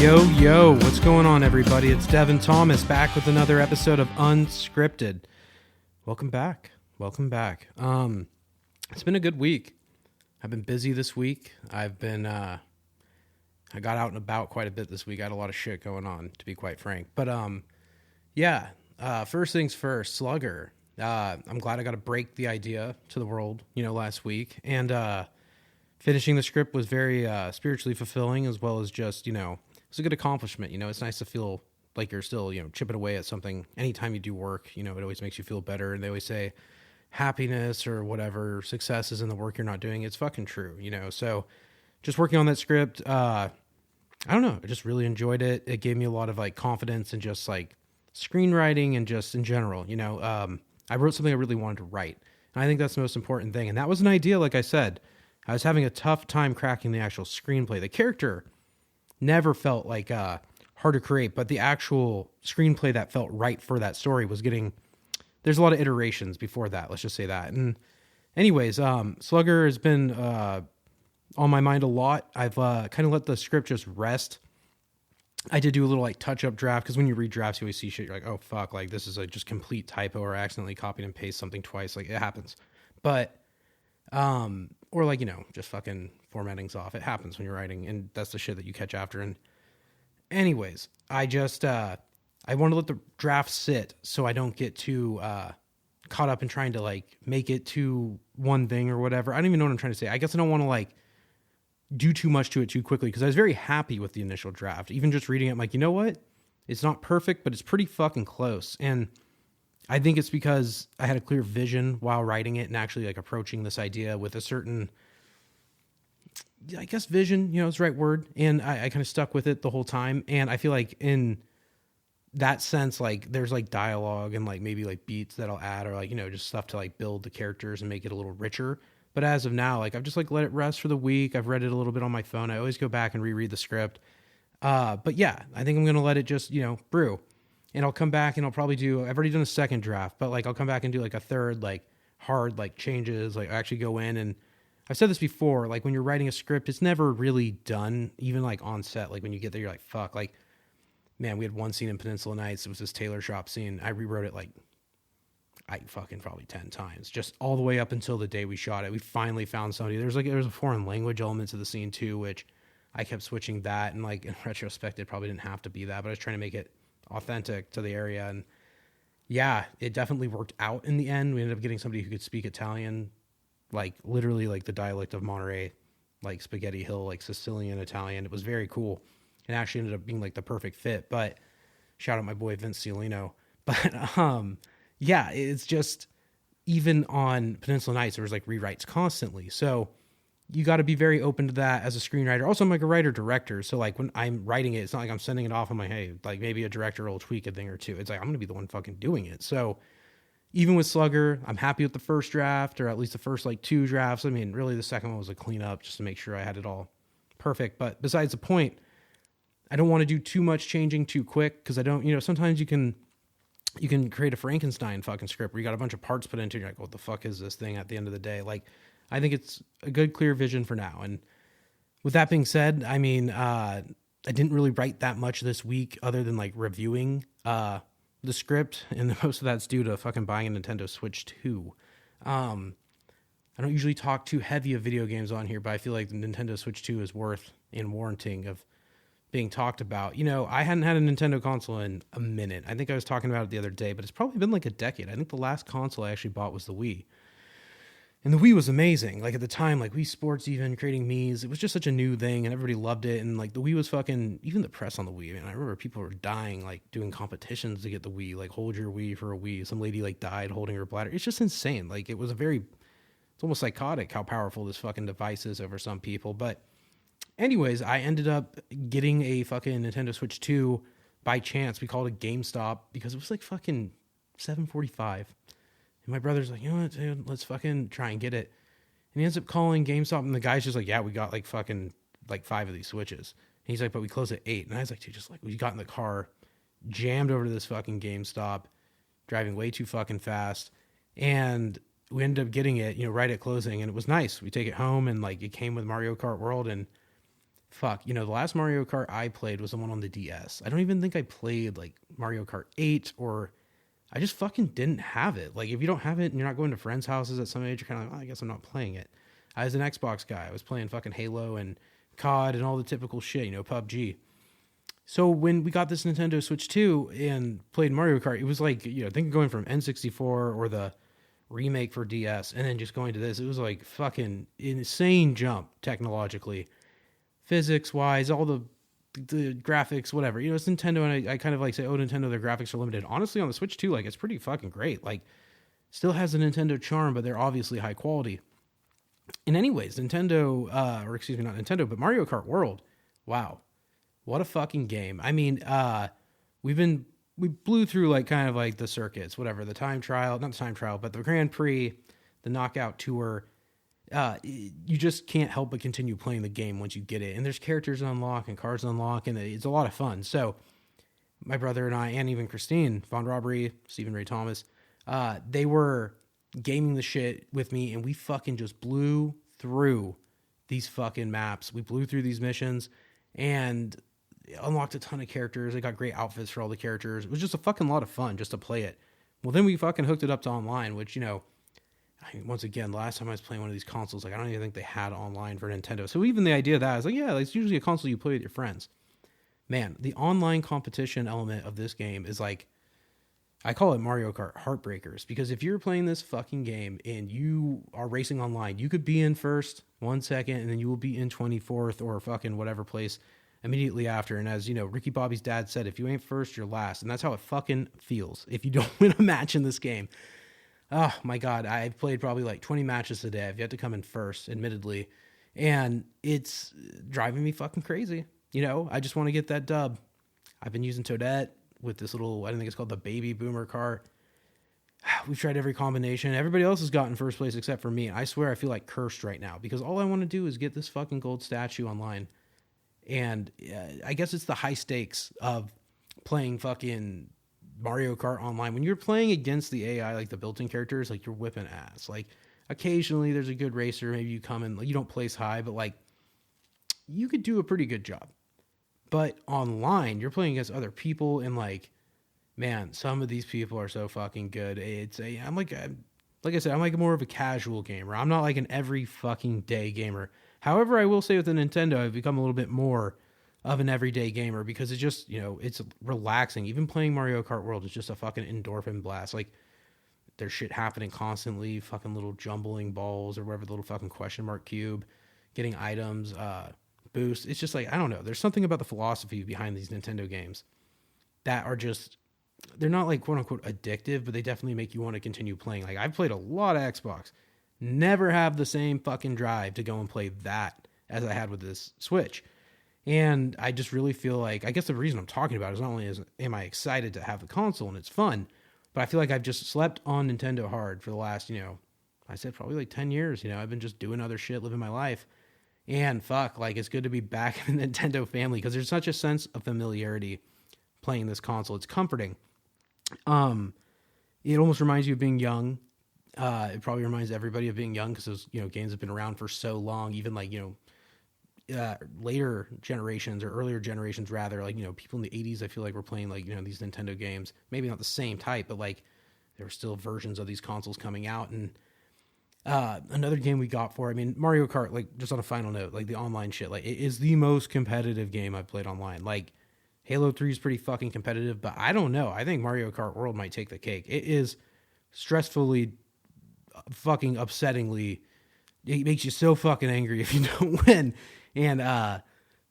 Yo, what's going on, everybody? It's Devin Thomas back with another episode of Unscripted. Welcome back. It's been a good week. I've been busy this week. I got out and about quite a bit this week. I had a lot of shit going on, to be quite frank. But first things first, Slugger. I'm glad I got to break the idea to the world, last week. And finishing the script was very spiritually fulfilling, as well as just, it's a good accomplishment. It's nice to feel like you're still, chipping away at something. Anytime you do work, it always makes you feel better. And they always say happiness or whatever, success is in the work you're not doing. It's fucking true, So just working on that script, I don't know. I just really enjoyed it. It gave me a lot of confidence and just screenwriting and just in general, I wrote something I really wanted to write. And I think that's the most important thing. And that was an idea, like I said. I was having a tough time cracking the actual screenplay. The character never felt hard to create, but the actual screenplay that felt right for that story was there's a lot of iterations before that. Let's just say that. And anyways, Slugger has been on my mind a lot. I've kind of let the script just rest. I did do a little touch-up draft, because when you read drafts, you always see shit. You're like, oh, fuck, this is a just complete typo, or I accidentally copied and pasted something twice. It happens. But, or just fucking formatting's off. It happens when you're writing, and that's the shit that you catch after. And anyways, I just, I want to let the draft sit so I don't get too caught up in trying to make it to one thing or whatever. I don't even know what I'm trying to say. I guess I don't want to do too much to it too quickly, because I was very happy with the initial draft. Even just reading it, I'm like, you know what? It's not perfect, but it's pretty fucking close. And I think it's because I had a clear vision while writing it and actually approaching this idea with a certain, I guess, vision, is the right word. And I kind of stuck with it the whole time. And I feel like in that sense, there's dialogue and maybe beats that I'll add, or just stuff to build the characters and make it a little richer. But as of now, I've just let it rest for the week. I've read it a little bit on my phone. I always go back and reread the script. But yeah, I think I'm going to let it just, brew. And I'll come back and I've already done a second draft, but I'll come back and do a third, hard, changes, actually go in. And I've said this before, when you're writing a script, it's never really done, even on set. When you get there, you're like, fuck, man, we had one scene in Peninsula Nights. It was this tailor shop scene. I rewrote it I fucking probably 10 times, just all the way up until the day we shot it. We finally found somebody. There's a foreign language element to the scene too, which I kept switching that. And in retrospect, it probably didn't have to be that, but I was trying to make it authentic to the area. And yeah, it definitely worked out in the end. We ended up getting somebody who could speak Italian, literally the dialect of Monterey, Spaghetti Hill, Sicilian Italian. It was very cool. It actually ended up being the perfect fit. But shout out my boy Vince Ciolino. But yeah, it's just, even on Peninsula Nights, there was rewrites constantly. So you got to be very open to that as a screenwriter. Also, I'm a writer-director. So when I'm writing it, it's not I'm sending it off. I'm hey, maybe a director will tweak a thing or two. It's I'm going to be the one fucking doing it. So even with Slugger, I'm happy with the first draft, or at least the first two drafts. I mean, really the second one was a cleanup just to make sure I had it all perfect. But besides the point, I don't want to do too much changing too quick, because I don't, sometimes you can create a Frankenstein fucking script where you got a bunch of parts put into it. You're like, what the fuck is this thing at the end of the day? I think it's a good, clear vision for now. And with that being said, I mean, I didn't really write that much this week other than reviewing the script. And most of that's due to fucking buying a Nintendo Switch 2. I don't usually talk too heavy of video games on here, but I feel like the Nintendo Switch 2 is worth and warranting of being talked about. I hadn't had a Nintendo console in a minute. I think I was talking about it the other day, but it's probably been a decade. I think the last console I actually bought was the Wii. And the Wii was amazing. At the time, Wii Sports, even creating Miis, it was just such a new thing, and everybody loved it. And the Wii was fucking, even the press on the Wii. I mean, I remember people were dying, doing competitions to get the Wii, hold your Wii for a Wii. Some lady died holding her bladder. It's just insane. It was it's almost psychotic how powerful this fucking device is over some people. But anyways, I ended up getting a fucking Nintendo Switch 2 by chance. We called it GameStop because it was fucking $7.45. And my brother's like, you know what, dude, let's fucking try and get it. And he ends up calling GameStop, and the guy's just like, yeah, we got fucking 5 of these Switches. And he's like, but we close at 8. And I was like, dude, just we got in the car, jammed over to this fucking GameStop, driving way too fucking fast. And we ended up getting it, right at closing, and it was nice. We take it home, and it came with Mario Kart World, and fuck, the last Mario Kart I played was the one on the DS. I don't even think I played like Mario Kart 8, or I just fucking didn't have it. Like, if you don't have it and you're not going to friends' houses at some age, you're kind of like, oh, I guess I'm not playing it. I was an Xbox guy. I was playing fucking Halo and COD and all the typical shit, PUBG. So when we got this Nintendo Switch 2 and played Mario Kart, it was like, think of going from N64 or the remake for DS and then just going to this. It was like fucking insane jump technologically, physics-wise, all the graphics, whatever. It's Nintendo, and I kind of like say, oh, Nintendo, their graphics are limited. Honestly, on the Switch 2, like, it's pretty fucking great. Like, still has the Nintendo charm, but they're obviously high quality. And anyways, Nintendo, or excuse me, not Nintendo, but Mario Kart World, wow. What a fucking game. I mean, we blew through like kind of like the circuits, whatever, the time trial, not the time trial, but the Grand Prix, the knockout tour. You just can't help but continue playing the game once you get it. And there's characters to unlock and cards to unlock, and it's a lot of fun. So my brother and I, and even Christine, Von Robbery, Stephen Ray Thomas, they were gaming the shit with me, and we fucking just blew through these fucking maps. We blew through these missions and unlocked a ton of characters. They got great outfits for all the characters. It was just a fucking lot of fun just to play it. Well, then we fucking hooked it up to online, which, once again, last time I was playing one of these consoles, like, I don't even think they had online for Nintendo. So even the idea of that is like, yeah, it's usually a console you play with your friends. Man, the online competition element of this game is like, I call it Mario Kart Heartbreakers, because if you're playing this fucking game and you are racing online, you could be in first 1 second and then you will be in 24th or fucking whatever place immediately after. And as Ricky Bobby's dad said, if you ain't first, you're last. And that's how it fucking feels if you don't win a match in this game. Oh my God. I've played probably like 20 matches today. I've yet to come in first, admittedly. And it's driving me fucking crazy. I just want to get that dub. I've been using Toadette with this little, I think it's called the Baby Boomer car. We've tried every combination. Everybody else has gotten first place except for me. I swear I feel like cursed right now, because all I want to do is get this fucking gold statue online. And I guess it's the high stakes of playing fucking Mario Kart online. When you're playing against the AI, like the built-in characters, like, you're whipping ass. Like, occasionally there's a good racer. Maybe you come in, like, you don't place high, but like, you could do a pretty good job. But online, you're playing against other people, and like, man, some of these people are so fucking good. I'm like I said, I'm like more of a casual gamer. I'm not like an every fucking day gamer. However, I will say with the Nintendo, I've become a little bit more of an everyday gamer, because it's just, it's relaxing. Even playing Mario Kart World is just a fucking endorphin blast. Like, there's shit happening constantly, fucking little jumbling balls or whatever, the little fucking question mark cube, getting items, boost. It's just like, I don't know. There's something about the philosophy behind these Nintendo games that are just, they're not like quote unquote addictive, but they definitely make you want to continue playing. Like, I've played a lot of Xbox, never have the same fucking drive to go and play that as I had with this Switch. And I just really feel like, I guess the reason I'm talking about it is not only am I excited to have the console and it's fun, but I feel like I've just slept on Nintendo hard for the last, I said probably like 10 years. I've been just doing other shit, living my life. And fuck, like, it's good to be back in the Nintendo family, because there's such a sense of familiarity playing this console. It's comforting. It almost reminds you of being young. It probably reminds everybody of being young, because those, games have been around for so long. Even like, later generations, or earlier generations rather, like, people in the 80s, I feel like were playing like, these Nintendo games. Maybe not the same type, but like, there were still versions of these consoles coming out. And another game we got for, Mario Kart, like, just on a final note, like, the online shit, like, it is the most competitive game I've played online. Like, Halo 3 is pretty fucking competitive, but I don't know. I think Mario Kart World might take the cake. It is stressfully, fucking upsettingly, it makes you so fucking angry if you don't win. And,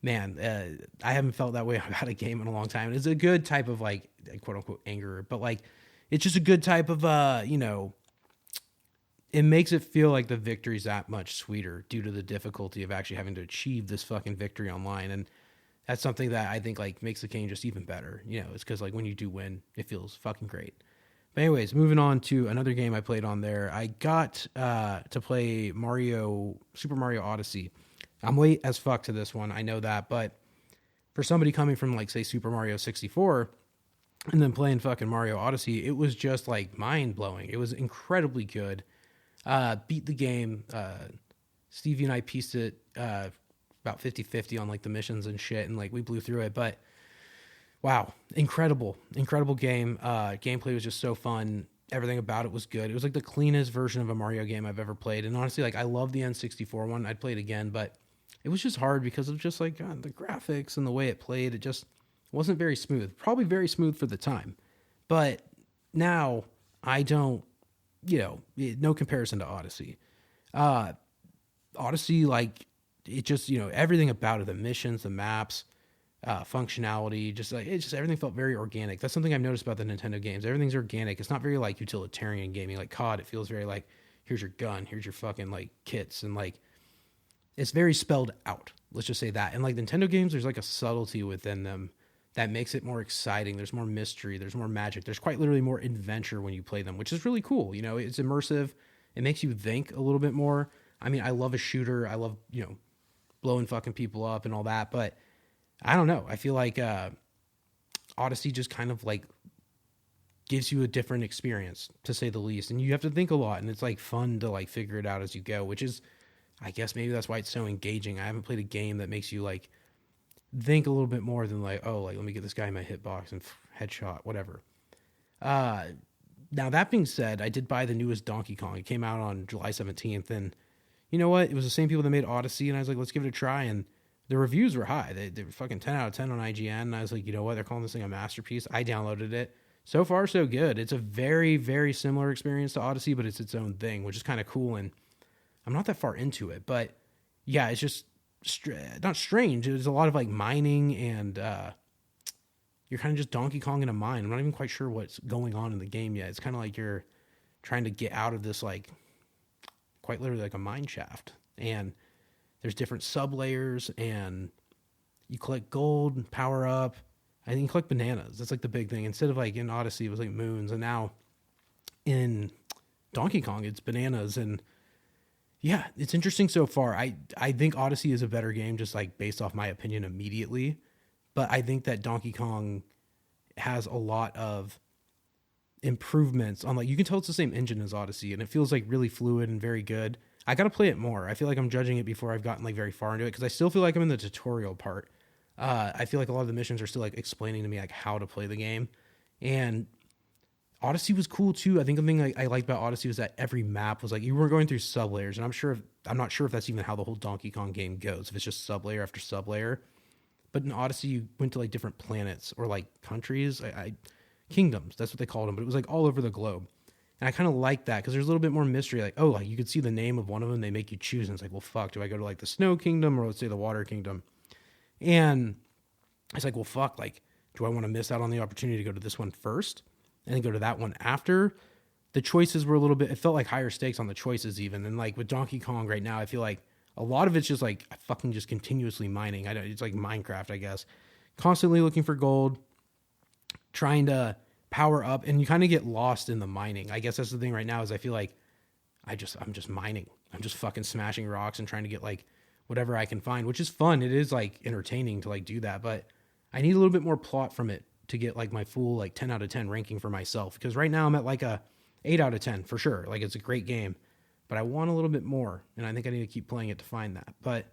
man, I haven't felt that way about a game in a long time. It's a good type of, like, quote unquote anger, but like, it's just a good type of, it makes it feel like the victory's that much sweeter due to the difficulty of actually having to achieve this fucking victory online. And that's something that I think, like, makes the game just even better. It's because, like, when you do win, it feels fucking great. But anyways, moving on to another game I played on there. I got to play Super Mario Odyssey. I'm late as fuck to this one, I know that, but for somebody coming from, like, say, Super Mario 64 and then playing fucking Mario Odyssey, it was just, like, mind-blowing. It was incredibly good. Beat the game. Stevie and I pieced it about 50-50 on like the missions and shit, and like we blew through it. But wow, incredible game. Gameplay was just so fun. Everything about it was good. It was like the cleanest version of a Mario game I've ever played. And honestly, like I love the N64 one. I'd play it again, but it was just hard because of just like the graphics and the way it played. It just wasn't very smooth. Probably very smooth for the time. But now I don't, no comparison to Odyssey. Odyssey, like it just, everything about it, the missions, the maps, functionality, just everything felt very organic. That's something I've noticed about the Nintendo games. Everything's organic. It's not very like utilitarian gaming like COD. It feels very like, here's your gun, here's your fucking like kits, and like it's very spelled out. Let's just say that. And like Nintendo games, there's like a subtlety within them that makes it more exciting. There's more mystery, there's more magic, there's quite literally more adventure when you play them, which is really cool. It's immersive. It makes you think a little bit more. I mean, I love a shooter. I love, blowing fucking people up and all that, but I don't know. I feel like Odyssey just kind of like gives you a different experience, to say the least. And you have to think a lot, and it's like fun to like figure it out as you go, which is, I guess maybe that's why it's so engaging. I haven't played a game that makes you like think a little bit more than like, oh, like let me get this guy in my hitbox and headshot, whatever. Now that being said, I did buy the newest Donkey Kong. It came out on July 17th, and you know what? It was the same people that made Odyssey, and I was like, let's give it a try. And the reviews were high. They were fucking 10 out of 10 on IGN. And I was like, you know what? They're calling this thing a masterpiece. I downloaded it. So far, so good. It's a very, very similar experience to Odyssey, but it's its own thing, which is kind of cool. And I'm not that far into it, but yeah, it's just not strange. There's a lot of like mining, and you're kind of just Donkey Kong in a mine. I'm not even quite sure what's going on in the game yet. It's kind of like you're trying to get out of this, like quite literally like a mine shaft. And there's different sub layers, and you collect gold and power up. I think you collect bananas. That's like the big thing. Instead of like in Odyssey, it was like moons, and now in Donkey Kong, it's bananas. And yeah, it's interesting so far. I think Odyssey is a better game, just like based off my opinion immediately. But I think that Donkey Kong has a lot of improvements on, like, you can tell it's the same engine as Odyssey, and it feels like really fluid and very good. I got to play it more. I feel like I'm judging it before I've gotten like very far into it, because I still feel like I'm in the tutorial part. I feel like a lot of the missions are still like explaining to me like how to play the game. And Odyssey was cool too. I think the thing I liked about Odyssey was that every map was like, you were going through sub layers, and I'm not sure if that's even how the whole Donkey Kong game goes, if it's just sub layer after sub layer. But in Odyssey, you went to like different planets or like countries, kingdoms. That's what they called them. But it was like all over the globe. And I kind of like that, because there's a little bit more mystery. Like, oh, like you could see the name of one of them. They make you choose. And it's like, well, fuck, do I go to like the Snow Kingdom or let's say the Water Kingdom? And it's like, well, fuck, like, do I want to miss out on the opportunity to go to this one first and then go to that one after? The choices were a little bit, it felt like higher stakes on the choices even. And like with Donkey Kong right now, I feel like a lot of it's just like fucking just continuously mining. It's like Minecraft, I guess. Constantly looking for gold, trying to power up, and you kind of get lost in the mining. I guess that's the thing right now, is I feel like I'm just mining. I'm just fucking smashing rocks and trying to get like whatever I can find, which is fun. It is like entertaining to like do that, but I need a little bit more plot from it to get like my full like 10 out of 10 ranking for myself, because right now I'm at like a 8 out of 10 for sure. Like, it's a great game, but I want a little bit more, and I think I need to keep playing it to find that. But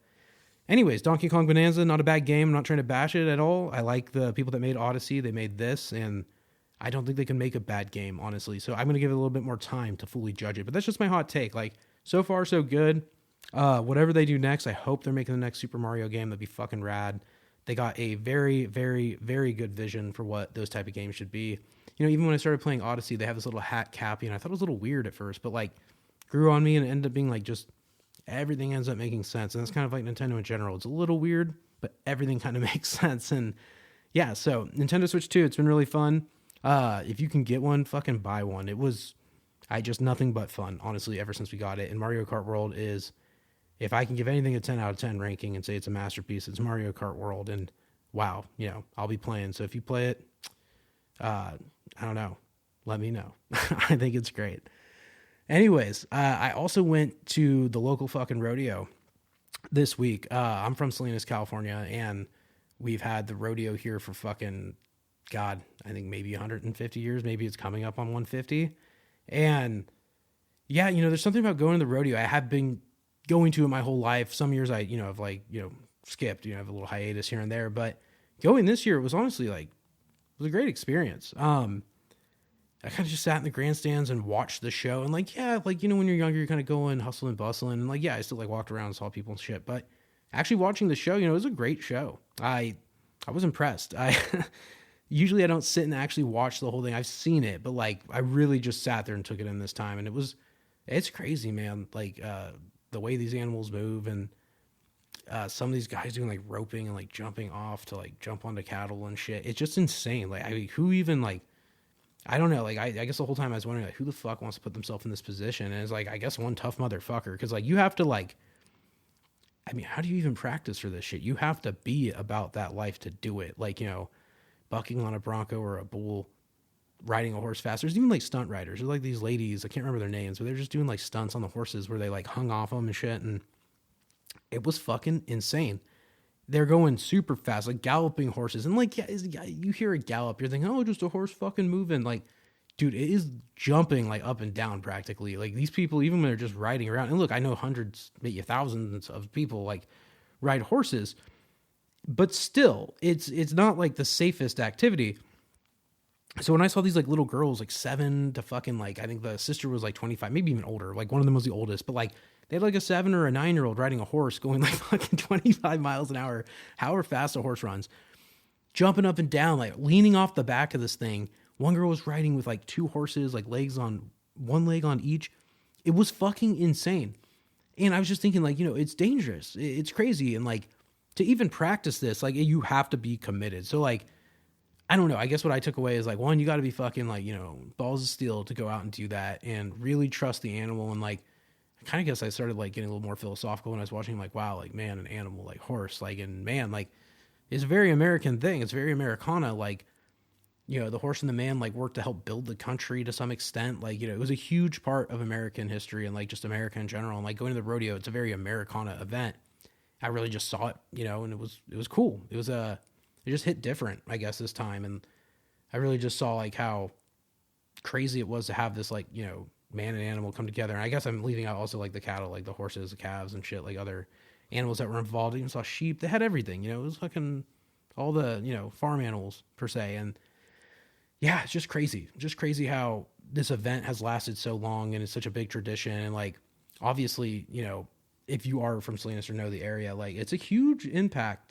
anyways, Donkey Kong Bananza, not a bad game. I'm not trying to bash it at all. I like the people that made Odyssey. They made this, and I don't think they can make a bad game, honestly. So I'm going to give it a little bit more time to fully judge it. But that's just my hot take. Like, so far, so good. Whatever they do next, I hope they're making the next Super Mario game. That'd be fucking rad. They got a very, very, very good vision for what those type of games should be. Even when I started playing Odyssey, they have this little hat cappy, and I thought it was a little weird at first, but like grew on me, and it ended up being like just everything ends up making sense. And that's kind of like Nintendo in general. It's a little weird, but everything kind of makes sense. And yeah, so Nintendo Switch 2, it's been really fun. If you can get one, fucking buy one. It was just nothing but fun, honestly, ever since we got it. And Mario Kart World is, if I can give anything a 10 out of 10 ranking and say it's a masterpiece, it's Mario Kart World. And wow, I'll be playing. So if you play it, I don't know, let me know. I think it's great. Anyways, I also went to the local fucking rodeo this week. I'm from Salinas, California, and we've had the rodeo here for fucking, God, I think maybe 150 years. Maybe it's coming up on 150. And yeah, there's something about going to the rodeo. I have been going to it my whole life. Some years I, have like, skipped, you know, have a little hiatus here and there, but going this year, it was honestly like, it was a great experience. I kind of just sat in the grandstands and watched the show, and like, yeah, like, you know, when you're younger, you're kind of going hustling, bustling, and like, yeah, I still like walked around and saw people and shit, but actually watching the show, you know, it was a great show. I was impressed. Usually I don't sit and actually watch the whole thing. I've seen it, but like, I really just sat there and took it in this time, and it's crazy, man. Like, the way these animals move, and some of these guys doing like roping and like jumping off to like jump onto cattle and shit. It's just insane. Like, I mean, who even like, I don't know. Like, I guess the whole time I was wondering, like, who the fuck wants to put themselves in this position? And it's like, I guess one tough motherfucker. Cause like, you have to like, I mean, how do you even practice for this shit? You have to be about that life to do it. Like, you know, bucking on a bronco or a bull, riding a horse fast. There's even like stunt riders. There's like these ladies, I can't remember their names, but they're just doing like stunts on the horses where they like hung off them and shit. And it was fucking insane. They're going super fast, like galloping horses. And like, yeah, you hear a gallop, you're thinking, oh, just a horse fucking moving. Like, dude, it is jumping like up and down practically. Like, these people, even when they're just riding around, and look, I know hundreds, maybe thousands of people like ride horses, but still, it's not like the safest activity. So when I saw these like little girls, like 7 to fucking like, I think the sister was like 25, maybe even older. Like, one of them was the oldest, but like, they had like a 7 or a 9-year-old riding a horse going like fucking 25 miles an hour, however fast a horse runs, jumping up and down, like leaning off the back of this thing. One girl was riding with like 2 horses, like one leg on each. It was fucking insane. And I was just thinking, like, you know, it's dangerous. It's crazy. And like, to even practice this, like, you have to be committed. So like, I don't know. I guess what I took away is like, one, you got to be fucking like, you know, balls of steel to go out and do that and really trust the animal. And like, I kind of guess I started like getting a little more philosophical when I was watching, like, wow, like, man, an animal like horse, like, and man, like, it's a very American thing. It's very Americana. Like, you know, the horse and the man like worked to help build the country to some extent. Like, you know, it was a huge part of American history and like just America in general. And like going to the rodeo, it's a very Americana event. I really just saw it, you know, and it was cool. It just hit different, I guess, this time. And I really just saw like how crazy it was to have this, like, you know, man and animal come together. And I guess I'm leaving out also like the cattle, like the horses, the calves and shit, like other animals that were involved. I even saw sheep. They had everything, you know, it was fucking all the, you know, farm animals per se. And yeah, it's just crazy how this event has lasted so long and it's such a big tradition. And like, obviously, you know, if you are from Salinas or know the area, like, it's a huge impactful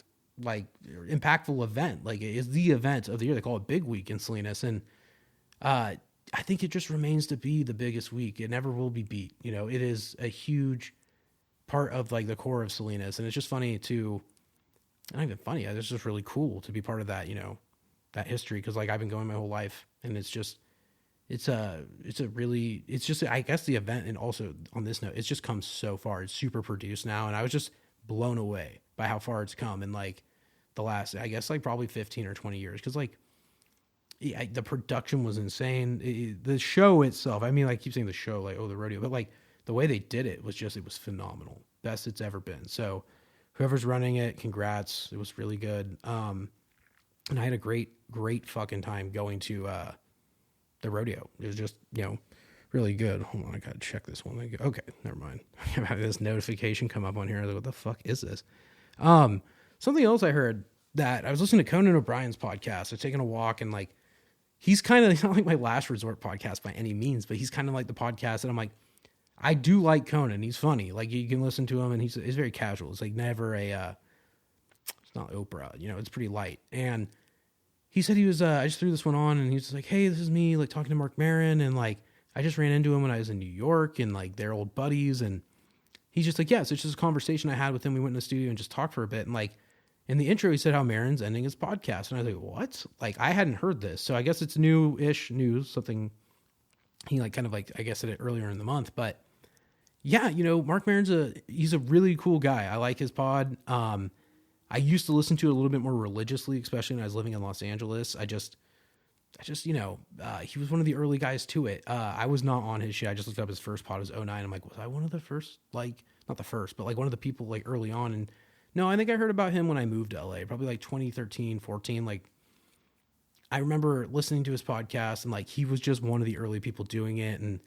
event. Like, it is the event of the year. They call it Big Week in Salinas. And I think it just remains to be the biggest week. It never will be beat. You know, it is a huge part of like the core of Salinas. And it's just funny to, not even funny, it's just really cool to be part of that, you know, that history. Cause like, I've been going my whole life, and it's just, I guess the event, and also on this note, it's just come so far. It's super produced now. And I was just blown away by how far it's come in like the last, I guess, like probably 15 or 20 years. Cause like, yeah, the production was insane. The show itself, I mean, I keep saying the show, like, oh, the rodeo, but like the way they did it was phenomenal. Best it's ever been. So whoever's running it, congrats. It was really good. And I had a great fucking time going to the rodeo. It was just, you know, really good. Hold on, I gotta check this one. Okay, never mind. I'm having this notification come up on here. I was like, what the fuck is this? Something else I heard, that I was listening to Conan O'Brien's podcast. I was taking a walk, and like, he's not like my last resort podcast by any means, but he's kind of like the podcast that I'm like, I do like Conan. He's funny. Like, you can listen to him, and he's very casual. It's like never it's not Oprah, you know, it's pretty light. And he said he was, I just threw this one on, and he was just like, hey, this is me, like, talking to Marc Maron. And like, I just ran into him when I was in New York, and like, they're old buddies. And he's just like, yes, it's just a conversation I had with him. We went in the studio and just talked for a bit. And like, in the intro, he said how Maron's ending his podcast. And I was like, what? Like, I hadn't heard this. So I guess it's new-ish news, something he like kind of like, I guess, said it earlier in the month. But yeah, you know, Marc Maron's he's a really cool guy. I like his pod. I used to listen to it a little bit more religiously, especially when I was living in Los Angeles. I just, you know, he was one of the early guys to it. I was not on his shit. I just looked up his first pod. It was 2009. I'm like, was I one of the first, like, not the first, but like one of the people like early on? And no, I think I heard about him when I moved to LA, probably like 2013, 14. Like, I remember listening to his podcast, and like, he was just one of the early people doing it. And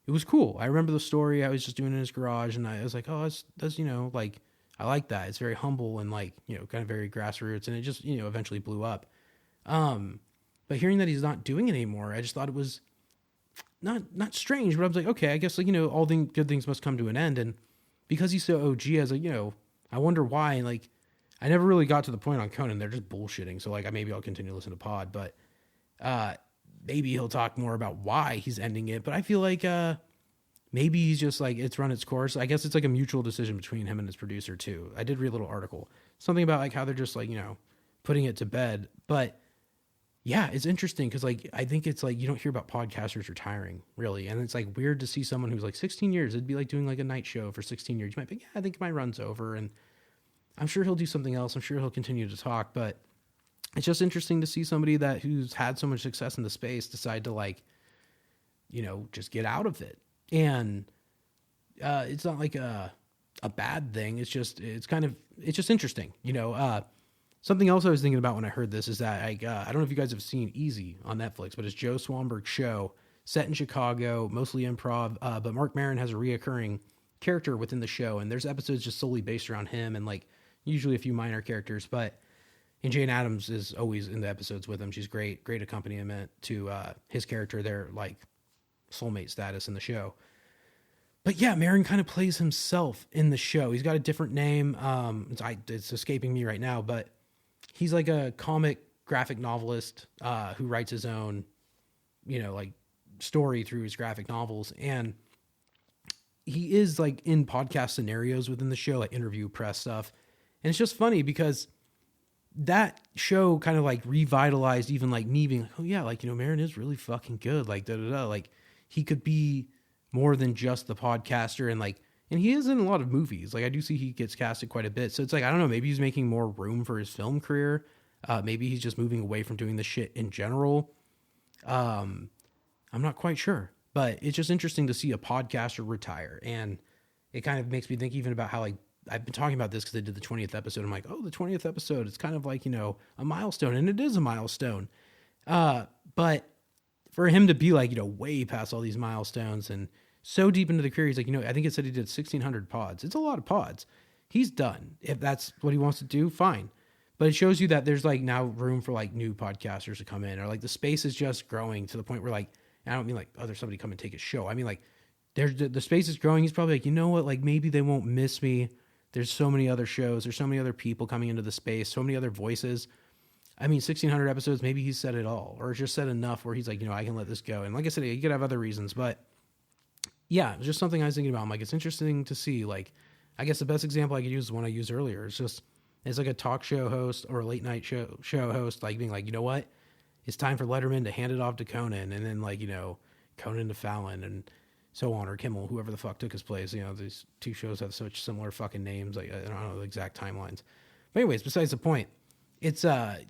it was cool. I remember the story. I was just doing it in his garage, and I was like, oh, that's, you know, like, I like that. It's very humble and like, kind of very grassroots, and it just, eventually blew up. But hearing that he's not doing it anymore, I just thought it was not strange, but I was like, okay, I guess like, all good things must come to an end. And because he's so OG, I was like, I wonder why. And like, I never really got to the point on Conan. They're just bullshitting. So like, maybe I'll continue to listen to Pod, but maybe he'll talk more about why he's ending it. But I feel like maybe he's just like, it's run its course. I guess it's like a mutual decision between him and his producer too. I did read a little article, something about like how they're just like, putting it to bed. But yeah, it's interesting because like, I think it's like, you don't hear about podcasters retiring really. And it's like weird to see someone who's like 16 years. It'd be like doing like a night show for 16 years. You might think, yeah, I think my run's over, and I'm sure he'll do something else. I'm sure he'll continue to talk, but it's just interesting to see somebody who's had so much success in the space decide to like, just get out of it. And it's not like a bad thing. It's just interesting. Something else I was thinking about when I heard this is that I don't know if you guys have seen Easy on Netflix, but it's Joe Swanberg's show set in Chicago, mostly improv. But Marc Maron has a reoccurring character within the show, and there's episodes just solely based around him and like usually a few minor characters. And Jane Addams is always in the episodes with him. She's great accompaniment to his character. They're like soulmate status in the show. But yeah, Maron kind of plays himself in the show. He's got a different name. It's escaping me right now, but he's like a comic graphic novelist who writes his own, like story through his graphic novels. And he is like in podcast scenarios within the show, like interview press stuff. And it's just funny because that show kind of like revitalized even like me being like, oh yeah, like, Maron is really fucking good. Like, like he could be more than just the podcaster. And he is in a lot of movies. Like I do see he gets casted quite a bit. So it's like, I don't know, maybe he's making more room for his film career. Maybe he's just moving away from doing this shit in general. I'm not quite sure, but it's just interesting to see a podcaster retire. And it kind of makes me think even about how like, I've been talking about this because I did the 20th episode. I'm like, oh, the 20th episode, it's kind of like, a milestone, and it is a milestone. But for him to be like, way past all these milestones and so deep into the career, he's like, I think it said he did 1,600 pods. It's a lot of pods. He's done. If that's what he wants to do, fine. But it shows you that there's like now room for like new podcasters to come in, or like the space is just growing to the point where like, I don't mean like, oh, there's somebody come and take his show. I mean like the space is growing. He's probably like, you know what? Like maybe they won't miss me. There's so many other shows. There's so many other people coming into the space, so many other voices. I mean, 1,600 episodes, maybe he's said it all, or just said enough where he's like, I can let this go. And like I said, you could have other reasons, but yeah, it's just something I was thinking about. I'm like, it's interesting to see, like, I guess the best example I could use is the one I used earlier. It's like a talk show host or a late night show host, like being like, you know what? It's time for Letterman to hand it off to Conan, and then like, Conan to Fallon and so on, or Kimmel, whoever the fuck took his place. These two shows have such similar fucking names. Like, I don't know the exact timelines. But anyways, besides the point, it's, not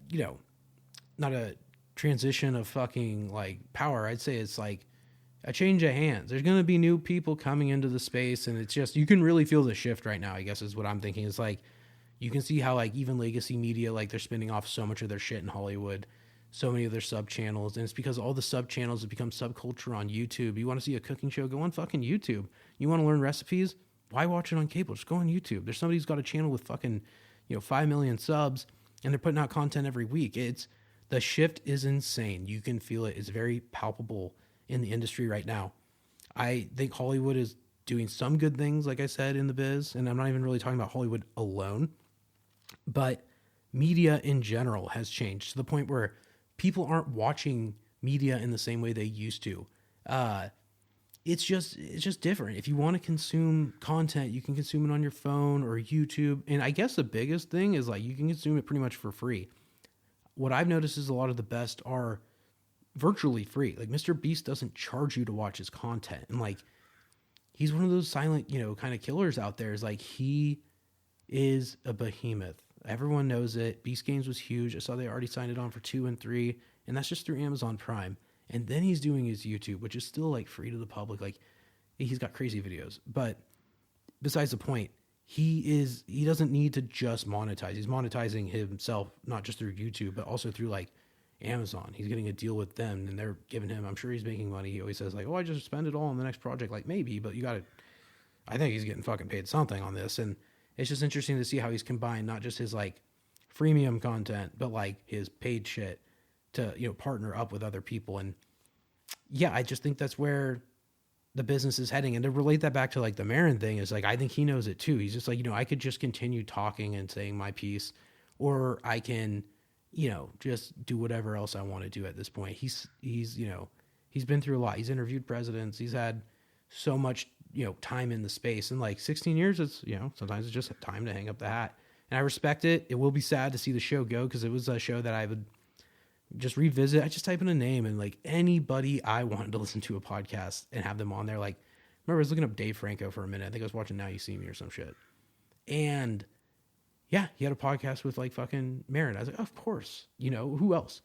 a transition of fucking like power. I'd say it's like a change of hands. There's going to be new people coming into the space, and it's just, you can really feel the shift right now, I guess is what I'm thinking. It's like, you can see how like even legacy media, like they're spinning off so much of their shit in Hollywood, so many of their sub channels, and it's because all the sub channels have become subculture on YouTube. You want to see a cooking show? Go on fucking YouTube. You want to learn recipes? Why watch it on cable? Just go on YouTube. There's somebody who's got a channel with fucking, 5 million subs, and they're putting out content every week. The shift is insane. You can feel it. It's very palpable in the industry right now. I think Hollywood is doing some good things, like I said, in the biz, and I'm not even really talking about Hollywood alone, but media in general has changed to the point where people aren't watching media in the same way they used to. It's just different. If you want to consume content, you can consume it on your phone or YouTube. And I guess the biggest thing is like, you can consume it pretty much for free. What I've noticed is a lot of the best are virtually free. Like Mr. Beast doesn't charge you to watch his content. And like, he's one of those silent, kind of killers out there. Is like, he is a behemoth. Everyone knows it. Beast Games was huge. I saw they already signed it on for 2 and 3, and that's just through Amazon Prime. And then he's doing his YouTube, which is still like free to the public. Like, he's got crazy videos. But besides the point, he doesn't need to just monetize. He's monetizing himself, not just through YouTube, but also through like Amazon. He's getting a deal with them, and they're giving him, I'm sure he's making money. He always says like, oh, I just spend it all on the next project. Like, maybe, but I think he's getting fucking paid something on this. And it's just interesting to see how he's combined not just his like freemium content, but like his paid shit to, you know, partner up with other people. And yeah, I just think that's where the business is heading. And to relate that back to like the Maron thing is like, I think he knows it too. He's just like, you know, I could just continue talking and saying my piece, or I can, you know, just do whatever else I want to do at this point. He's, you know, he's been through a lot. He's interviewed presidents. He's had so much, you know, time in the space, and like 16 years, it's, you know, sometimes it's just time to hang up the hat. And I respect it. It will be sad to see the show go, because it was a show that I would just revisit. I just type in a name and like anybody I wanted to listen to a podcast and have them on there. Like, remember I was looking up Dave Franco for a minute. I think I was watching Now You See Me or some shit. And yeah, he had a podcast with like fucking Maron. I was like, oh, of course, you know, who else?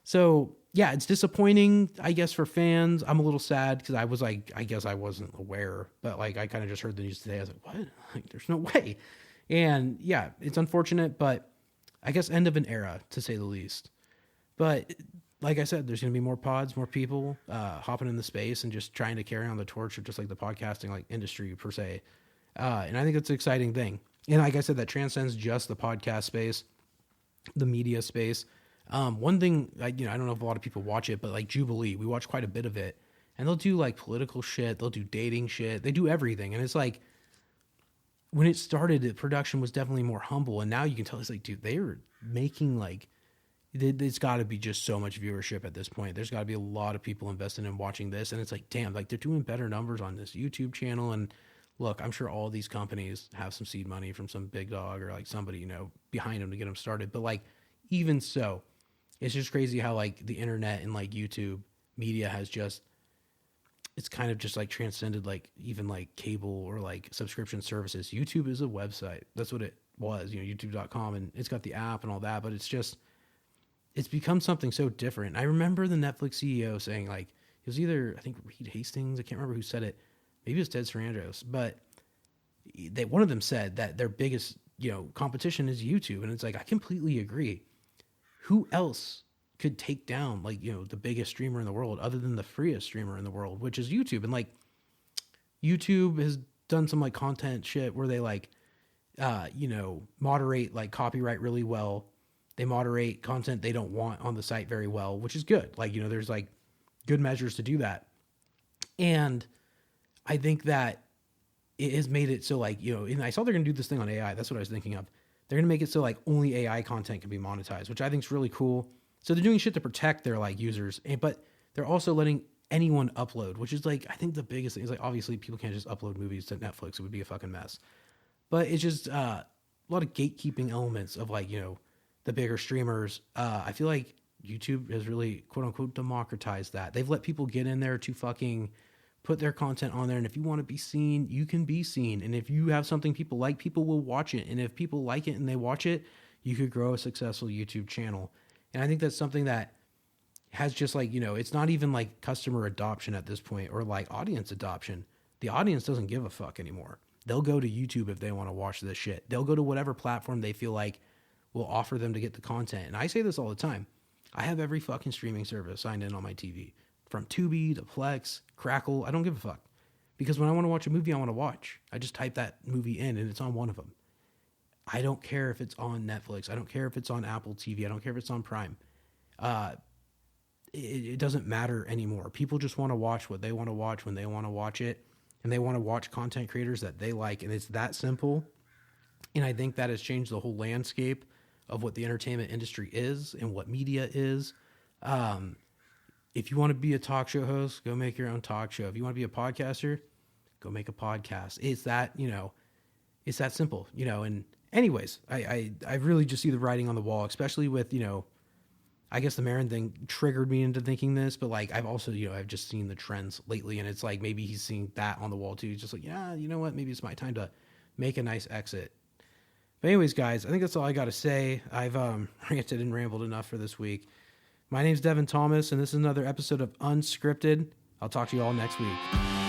So yeah, it's disappointing, I guess, for fans. I'm a little sad because I was like, I guess I wasn't aware, but like I kind of just heard the news today. I was like, what? Like, there's no way. And yeah, it's unfortunate, but I guess end of an era, to say the least. But like I said, there's going to be more pods, more people hopping in the space and just trying to carry on the torch of just like the podcasting like industry per se. And I think it's an exciting thing. And like I said, that transcends just the podcast space, the media space. One thing, I don't know if a lot of people watch it, but like Jubilee, we watch quite a bit of it. And they'll do like political shit. They'll do dating shit. They do everything. And it's like, when it started, the production was definitely more humble. And now you can tell it's like, dude, they are making like, it's got to be just so much viewership at this point. There's got to be a lot of people invested in watching this. And it's like, damn, like they're doing better numbers on this YouTube channel. And look, I'm sure all these companies have some seed money from some big dog or like somebody, you know, behind them to get them started. But like, even so, it's just crazy how like the internet and like YouTube media has just, it's kind of just like transcended like even like cable or like subscription services. YouTube is a website. That's what it was, you know, youtube.com, and it's got the app and all that, but it's just, it's become something so different. I remember the Netflix CEO saying like, it was either, I think Reed Hastings, I can't remember who said it. Maybe it was Ted Sarandros, but one of them said that their biggest, you know, competition is YouTube. And it's like, I completely agree. Who else could take down like, you know, the biggest streamer in the world other than the freest streamer in the world, which is YouTube? And like YouTube has done some like content shit where they like, you know, moderate like copyright really well. They moderate content they don't want on the site very well, which is good. Like, you know, there's like good measures to do that. And I think that it has made it so like, you know, and I saw they're going to do this thing on AI. That's what I was thinking of. They're going to make it so like only AI content can be monetized, which I think is really cool. So they're doing shit to protect their like users, but they're also letting anyone upload, which is like, I think the biggest thing is like, obviously people can't just upload movies to Netflix. It would be a fucking mess, but it's just a lot of gatekeeping elements of like, you know, the bigger streamers. I feel like YouTube has really quote unquote democratized that. They've let people get in there to fucking put their content on there. And if you want to be seen, you can be seen. And if you have something people like, people will watch it. And if people like it and they watch it, you could grow a successful YouTube channel. And I think that's something that has just like, you know, it's not even like customer adoption at this point or like audience adoption. The audience doesn't give a fuck anymore. They'll go to YouTube if they want to watch this shit. They'll go to whatever platform they feel like will offer them to get the content. And I say this all the time. I have every fucking streaming service signed in on my TV. From Tubi to Plex, Crackle, I don't give a fuck. Because when I want to watch a movie I want to watch, I just type that movie in and it's on one of them. I don't care if it's on Netflix. I don't care if it's on Apple TV. I don't care if it's on Prime. It doesn't matter anymore. People just want to watch what they want to watch when they want to watch it. And they want to watch content creators that they like. And it's that simple. And I think that has changed the whole landscape of what the entertainment industry is and what media is. If you want to be a talk show host, go make your own talk show. If you want to be a podcaster, go make a podcast. It's that, you know, it's that simple, you know. And anyways, I really just see the writing on the wall, especially with, you know, I guess the Maron thing triggered me into thinking this, but like I've also, you know, I've just seen the trends lately, and it's like maybe he's seeing that on the wall too. He's just like, yeah, you know what, maybe it's my time to make a nice exit. But anyways, guys, I think that's all I got to say. I've ranted and rambled enough for this week. My name's Devin Thomas, and this is another episode of Unscripted. I'll talk to you all next week.